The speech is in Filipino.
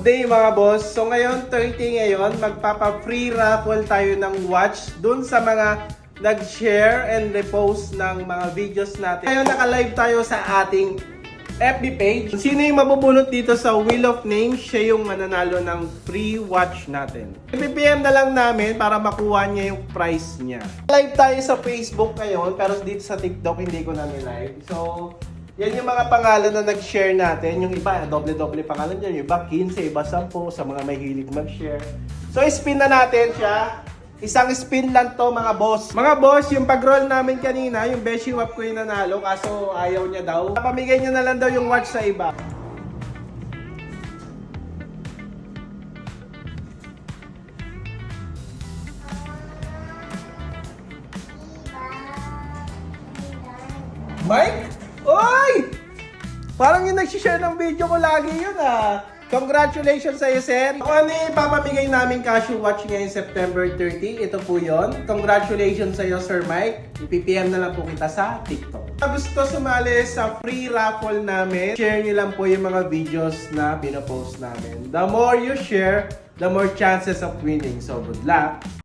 day mga boss. So ngayon, 30 ngayon, magpapa-free raffle tayo ng watch dun sa mga nag-share and repost ng mga videos natin. Ngayon, naka-live tayo sa ating FB page. Sino yung mabubunot dito sa Wheel of Names, siya yung mananalo ng free watch natin. I-PM na lang namin para makuha niya yung prize niya. Live tayo sa Facebook ngayon, pero dito sa TikTok hindi ko na nilive. So, yan yung mga pangalan na nag-share natin. Yung iba, doble-doble pangalan dyan. Yung iba, 15, iba 10 sa mga may hilig mag-share. So, spin na natin siya. Isang spin lang to mga boss. Mga boss, yung pag-roll namin kanina, yung Beshi Wap ko yung nanalo, kaso ayaw niya daw. Pamigay niya na lang daw yung watch sa iba. Mike? Oy! Parang yung nag-share ng video ko lagi yun ah. Congratulations sa'yo, sir. Kung ano yung ipapamigay namin Casio watch ngayon September 30, ito po yon. Congratulations sa'yo, Sir Mike. I-PM na lang po kita sa TikTok. Kung gusto sumali sa free raffle namin, share nyo lang po yung mga videos na pinopost namin. The more you share, the more chances of winning. So, good luck!